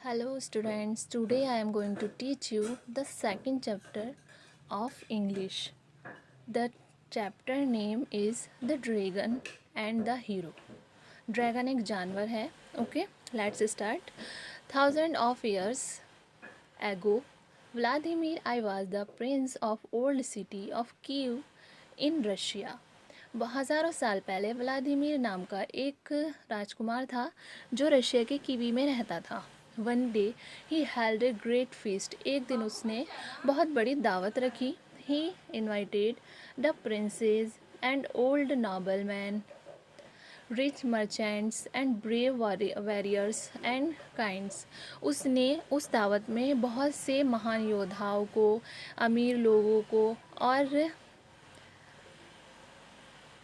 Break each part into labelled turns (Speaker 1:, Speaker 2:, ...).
Speaker 1: Hello students, today I am going to teach you the second chapter of English. The chapter name is The Dragon and the Hero. Dragon एक जानवर है. Okay, let's start. Thousands of years ago, Vladimir I was the prince of old city of Kiev in Russia. हज़ारों साल पहले Vladimir नाम का एक राजकुमार था जो रशिया के कीवी में रहता था. One day he held a great feast. एक दिन उसने बहुत बड़ी दावत रखी. He invited the princes and old nobleman, rich merchants and brave warriors and kinds. उसने उस दावत में बहुत से महान योद्धाओं को, अमीर लोगों को और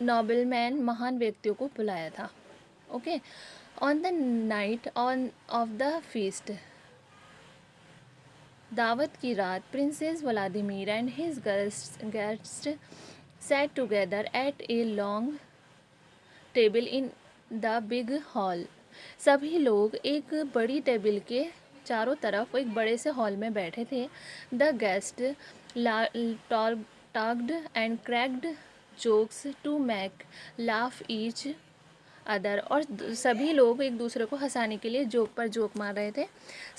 Speaker 1: नोबलमैन महान व्यक्तियों को बुलाया था. Okay. On the night of the feast, दावत की रात, princess Vladimir and his guests sat together at a long table in the big hall. सभी लोग एक बड़ी टेबल के चारों तरफ एक बड़े से हॉल में बैठे थे. The guest talked and cracked jokes to make laugh each other. और सभी लोग एक दूसरे को हंसाने के लिए जोक पर जोक मार रहे थे.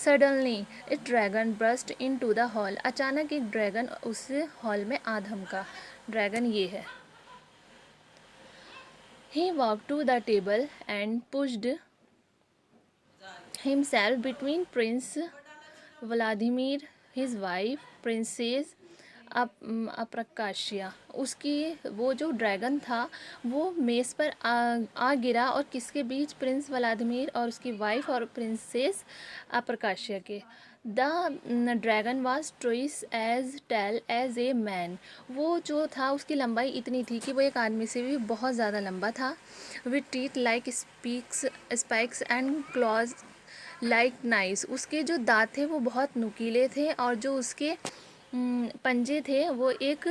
Speaker 1: Suddenly a dragon burst into the hall. अचानक एक ड्रैगन उस हॉल में आ धमका. ड्रैगन ये है. He walk to the table and pushed himself between prince Vladimir, his wife princess Apraksia. उसकी वो जो ड्रैगन था वो मेज़ पर आ गिरा और किसके बीच? प्रिंस व्लादिमीर और उसकी वाइफ और प्रिंसेस अप्रकाशिया के. The dragon was twice as tall as a man. वो जो था उसकी लंबाई इतनी थी कि वो एक आदमी से भी बहुत ज़्यादा लंबा था. With teeth like spikes and clause like nice. उसके जो दांत थे वो बहुत नुकीले थे और जो उसके पंजे थे वो एक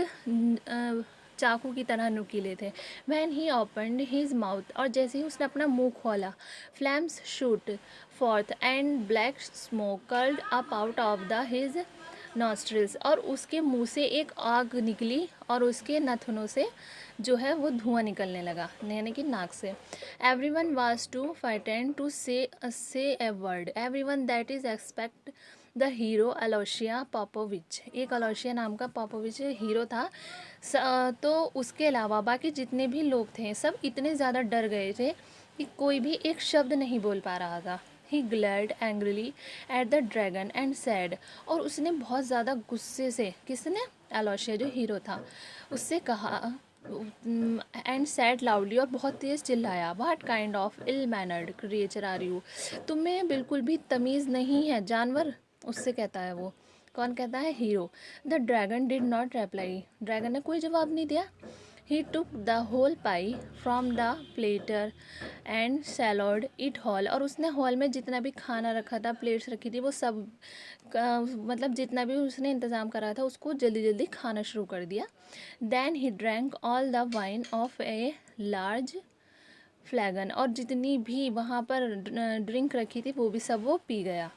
Speaker 1: चाकू की तरह नुकीले थे. When he opened his mouth. और जैसे ही उसने अपना मुंह खोला, flames shoot forth and black smoke curled up out of the his nostrils. और उसके मुंह से एक आग निकली और उसके नाखूनों से जो है वो धुआं निकलने लगा, यानी कि नाक से. Everyone was too frightened to say a word. Everyone that is expect the hero Alyosha Popovich. एक अलोशिया नाम का पॉपोविच हीरो था. तो उसके अलावा बाकी जितने भी लोग थे सब इतने ज़्यादा डर गए थे कि कोई भी एक शब्द नहीं बोल पा रहा था. He glared angrily at the dragon and said. और उसने बहुत ज़्यादा गुस्से से, किसने? अलोशिया जो हीरो था, उससे कहा एंड सैड लाउडली, और बहुत तेज़ चिल्लाया. What kind of ill mannered creature are you. तुम्हें बिल्कुल भी तमीज़ नहीं है जानवर. उससे कहता है वो. कौन कहता है? Hero. The dragon did not reply. Dragon ने कोई जवाब नहीं दिया. He took the whole pie from the platter and swallowed it whole. और उसने हॉल में जितना भी खाना रखा था, प्लेट्स रखी थी, वो सब मतलब जितना भी उसने इंतज़ाम करा था उसको जल्दी जल्दी खाना शुरू कर दिया. Then he drank all the wine of a large flagon. और जितनी भी वहाँ पर ड्रिंक रखी थी वो भी सब वो पी गया.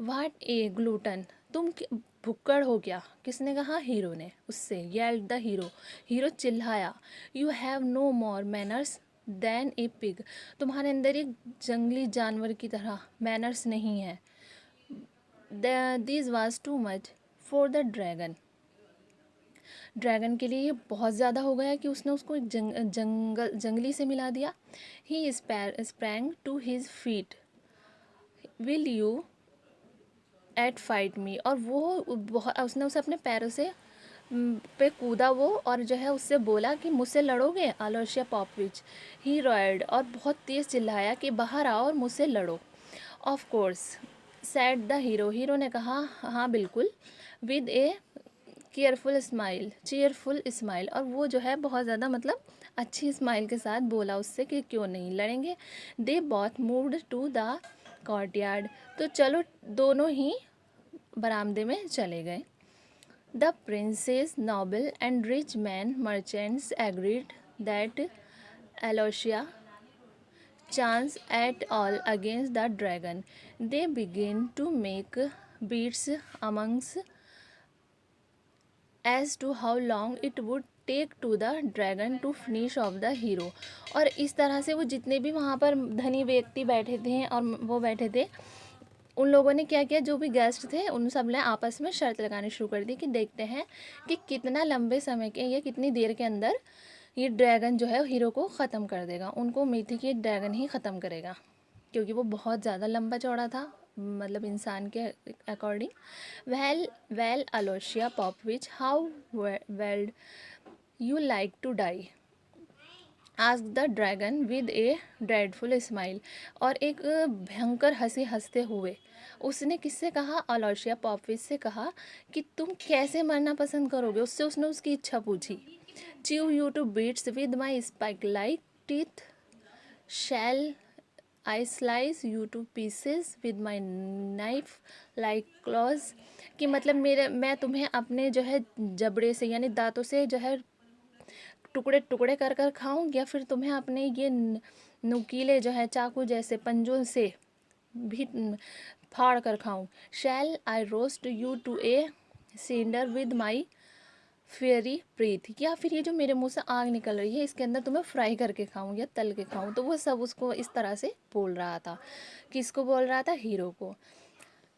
Speaker 1: What a glutton. तुम भुक्कड़ हो क्या? किसने कहा? हीरो ने. उससे येल्ड द हीरो. हीरो चिल्लाया. You have no more manners than a pig. तुम्हारे अंदर एक जंगली जानवर की तरह मैनर्स नहीं है. This was too much for the dragon. Dragon के लिए ये बहुत ज़्यादा हो गया कि उसने उसको एक जंगली से मिला दिया. He sprang to his feet. Will you at fight me. और वो बहुत, उसने उसे अपने पैरों से पे कूदा वो, और जो है उससे बोला कि मुझसे लड़ोगे अलोशिया पॉपविच. ही रॉयड. और बहुत तेज़ चिल्लाया कि बाहर आओ और मुझसे लड़ो. Of course sad the hero. Hero ने कहा हाँ बिल्कुल. With A cheerful smile. और वो जो है बहुत ज़्यादा मतलब अच्छी स्माइल के साथ बोला उससे कि क्यों नहीं लड़ेंगे. They both moved to the courtyard. तो चलो दोनों ही बरामदे में चले गए. The princes, noble and rich man merchants agreed that Alyosha chance at all against the dragon. They begin to make bets amongst as to how long it would take to the dragon to finish off the hero. और इस तरह से वो जितने भी वहाँ पर धनी व्यक्ति बैठे थे और वो बैठे थे, उन लोगों ने क्या किया, जो भी गेस्ट थे उन सब ने आपस में शर्त लगानी शुरू कर दी कि देखते हैं कि कितना लंबे समय के या कितनी देर के अंदर ये ड्रैगन जो है हीरो को ख़त्म कर देगा। उनको उम्मीद थी कि ड्रैगन ही ख़त्म करेगा, क्योंकि वो बहुत ज़्यादा लंबा चौड़ा था, मतलब इंसान के according. Well Alyosha Popovich, how well you like to die, ask the dragon with a dreadful smile. और एक भयंकर हंसी हंसते हुए उसने किससे कहा, अलोशिया पॉपविच से कहा कि तुम कैसे मरना पसंद करोगे। उससे उसने उसकी इच्छा पूछी। Chew you to bits with my spike like teeth, shall I slice you to pieces with my knife like claws, कि मतलब मैं तुम्हें अपने जो है जबड़े से यानी दांतों से जो है टुकड़े टुकड़े कर कर खाऊं, या फिर तुम्हें अपने ये नुकीले जो है चाकू जैसे पंजों से भी फाड़ कर खाऊं। Shall I roast you to a cinder with my fiery breath, या फिर ये जो मेरे मुंह से आग निकल रही है इसके अंदर तुम्हें फ्राई करके खाऊं या तल के खाऊं। तो वो सब उसको इस तरह से बोल रहा था। किसको बोल रहा था, हीरो को।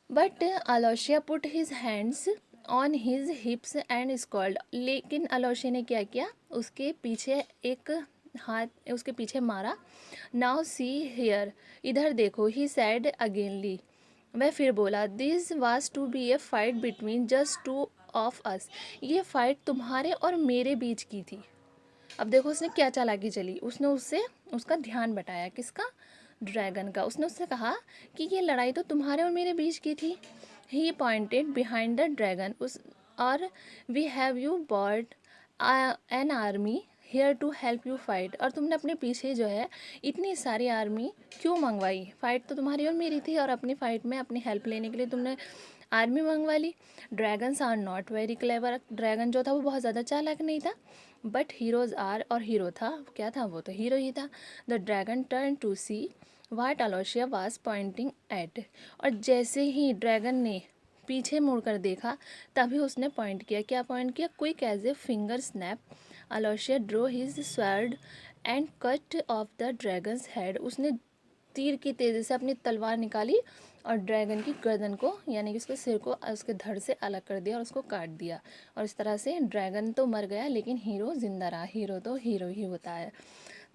Speaker 1: But Alyosha put his hands on his hips and scowled, लेकिन अलोशिया ने क्या किया, उसके पीछे एक हाथ उसके पीछे मारा। नाउ सी हियर, इधर देखो, ही सैड अगेनली, वह फिर बोला, this was to be a fight between just two of us, ये फाइट तुम्हारे और मेरे बीच की थी। अब देखो उसने क्या चालाकी चली, उसने उससे उसका ध्यान बटाया, किसका, ड्रैगन का। उसने उससे कहा कि ये लड़ाई तो तुम्हारे और मेरे बीच की थी। He pointed behind the dragon, उस और we have you bought an army here to help you fight, और तुमने अपने पीछे जो है इतनी सारी आर्मी क्यों मंगवाई, फाइट तो तुम्हारी और मेरी थी और अपनी फाइट में अपनी हेल्प लेने के लिए तुमने आर्मी मंगवा ली। Dragons are not very clever, dragon जो था वो बहुत ज़्यादा चालाक नहीं था। बट हीरोज़ आर, और हीरो था, क्या था, वो तो हीरो ही था। The dragon turn to see what Alyosha was pointing at, और जैसे ही ड्रैगन ने पीछे मुड़कर देखा तभी उसने पॉइंट किया। क्या पॉइंट किया, quick as a finger snap Alyosha drew his sword and cut off the dragon's head, उसने तीर की तेज़ी से अपनी तलवार निकाली और ड्रैगन की गर्दन को यानी कि उसके सिर को उसके धड़ से अलग कर दिया और उसको काट दिया। और इस तरह से ड्रैगन तो मर गया लेकिन हीरो जिंदा रहा। हीरो तो हीरो ही होता है।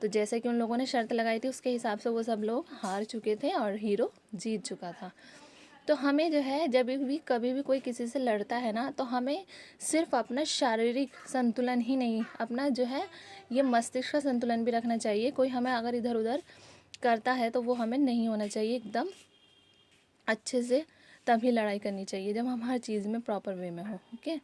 Speaker 1: तो जैसे कि उन लोगों ने शर्त लगाई थी उसके हिसाब से वो सब लोग हार चुके थे और हीरो जीत चुका था। तो हमें जो है जब भी कभी भी कोई किसी से लड़ता है ना, तो हमें सिर्फ अपना शारीरिक संतुलन ही नहीं, अपना जो है ये मस्तिष्क का संतुलन भी रखना चाहिए। कोई हमें अगर इधर उधर करता है तो वो हमें नहीं होना चाहिए, एकदम अच्छे से तभी लड़ाई करनी चाहिए जब हम हर चीज़ में प्रॉपर वे में हो। ओके।